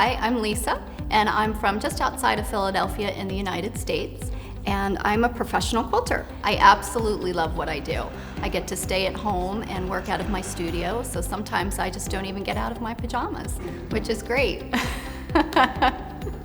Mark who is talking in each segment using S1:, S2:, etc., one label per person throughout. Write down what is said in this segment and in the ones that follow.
S1: Hi, I'm Lisa, and I'm from just outside of Philadelphia in the United States, and I'm a professional quilter. I absolutely love what I do. I get to stay at home and work out of my studio, so sometimes I just don't even get out of my pajamas, which is great.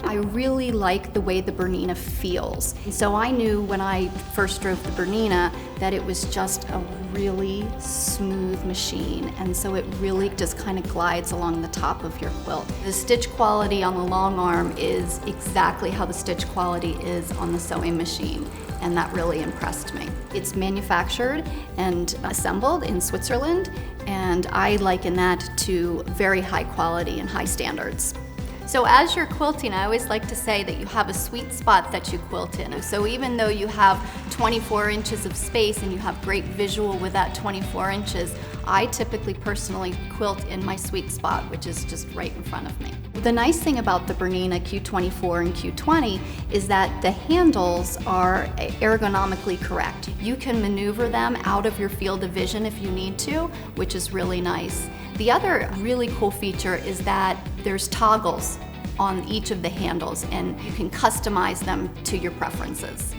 S1: I really like the way the Bernina feels. So I knew when I first drove the Bernina that it was just a really smooth machine, and so it really just kind of glides along the top of your quilt. The stitch quality on the long arm is exactly how the stitch quality is on the sewing machine, and that really impressed me. It's manufactured and assembled in Switzerland, and I liken that to very high quality and high standards. So as you're quilting, I always like to say that you have a sweet spot that you quilt in. So even though you have 24 inches of space and you have great visual with that 24 inches, I typically personally quilt in my sweet spot, which is just right in front of me. The nice thing about the Bernina Q24 and Q20 is that the handles are ergonomically correct. You can maneuver them out of your field of vision if you need to, which is really nice. The other really cool feature is that there's toggles on each of the handles, and you can customize them to your preferences.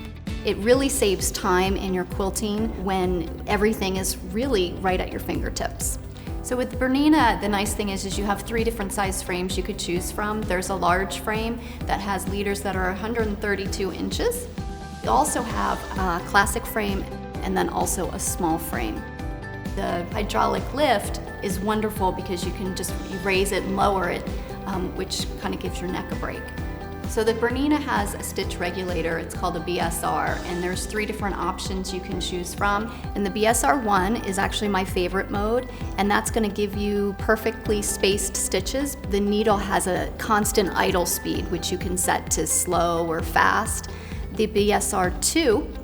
S1: It really saves time in your quilting when everything is really right at your fingertips. So with the Bernina, the nice thing is you have 3 different size frames you could choose from. There's a large frame that has leaders that are 132 inches. You also have a classic frame and then also a small frame. The hydraulic lift is wonderful because you can just raise it and lower it, which kind of gives your neck a break. So the Bernina has a stitch regulator, it's called a BSR, and there's 3 different options you can choose from. And the BSR1 is actually my favorite mode, and that's going to give you perfectly spaced stitches. The needle has a constant idle speed, which you can set to slow or fast. The BSR2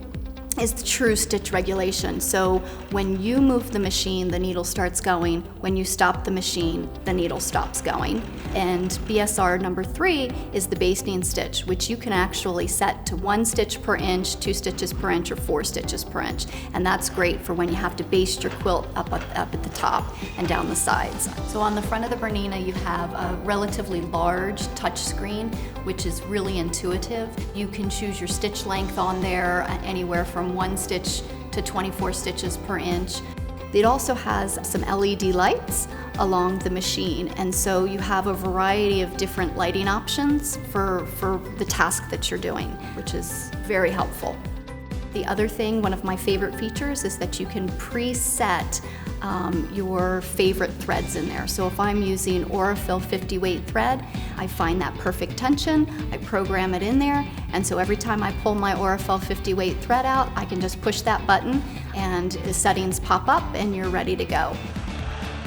S1: is the true stitch regulation. So when you move the machine, the needle starts going. When you stop the machine, the needle stops going. And BSR number 3 is the basting stitch, which you can actually set to 1 stitch per inch, 2 stitches per inch, or 4 stitches per inch. And that's great for when you have to baste your quilt up at the top and down the sides. So on the front of the Bernina, you have a relatively large touch screen, which is really intuitive. You can choose your stitch length on there, anywhere from 1 stitch to 24 stitches per inch. It also has some LED lights along the machine, and so you have a variety of different lighting options for the task that you're doing, which is very helpful. The other thing, one of my favorite features, is that you can preset your favorite threads in there. So if I'm using Aurifil 50 weight thread, I find that perfect tension, I program it in there, and so every time I pull my Aurifil 50 weight thread out, I can just push that button and the settings pop up and you're ready to go.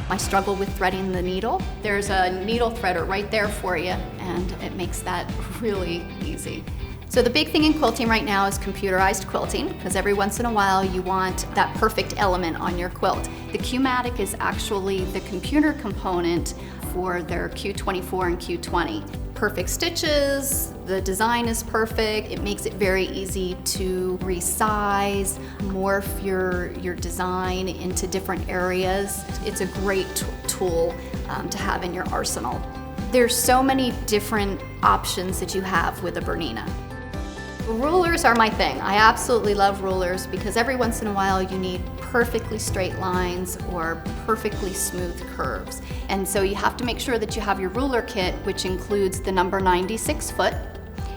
S1: I struggle with threading the needle. There's a needle threader right there for you, and it makes that really easy. So the big thing in quilting right now is computerized quilting, because every once in a while you want that perfect element on your quilt. The Q-matic is actually the computer component for their Q24 and Q20. Perfect stitches, the design is perfect, it makes it very easy to resize, morph your design into different areas. It's a great tool to have in your arsenal. There's so many different options that you have with a Bernina. Rulers are my thing. I absolutely love rulers because every once in a while you need perfectly straight lines or perfectly smooth curves. And so you have to make sure that you have your ruler kit, which includes the number 96 foot.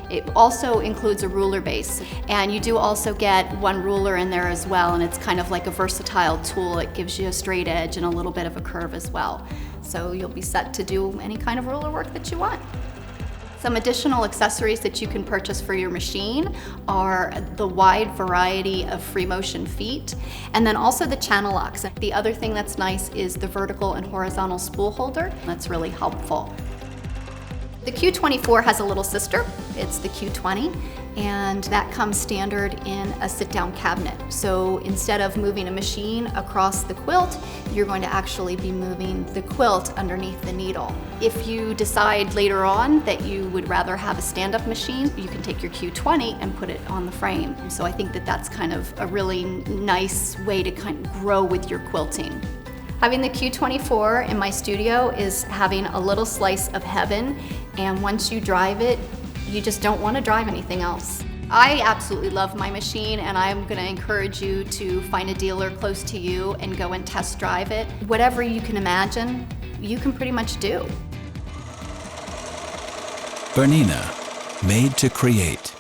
S1: It also includes a ruler base. And you do also get 1 ruler in there as well, and it's kind of like a versatile tool. It gives you a straight edge and a little bit of a curve as well. So you'll be set to do any kind of ruler work that you want. Some additional accessories that you can purchase for your machine are the wide variety of free motion feet, and then also the channel locks. The other thing that's nice is the vertical and horizontal spool holder. That's really helpful. The Q24 has a little sister. It's the Q20, and that comes standard in a sit-down cabinet. So instead of moving a machine across the quilt, you're going to actually be moving the quilt underneath the needle. If you decide later on that you would rather have a stand-up machine, you can take your Q20 and put it on the frame. So I think that that's kind of a really nice way to kind of grow with your quilting. Having the Q24 in my studio is having a little slice of heaven, and once you drive it, you just don't want to drive anything else. I absolutely love my machine, and I'm going to encourage you to find a dealer close to you and go and test drive it. Whatever you can imagine, you can pretty much do.
S2: BERNINA, made to create.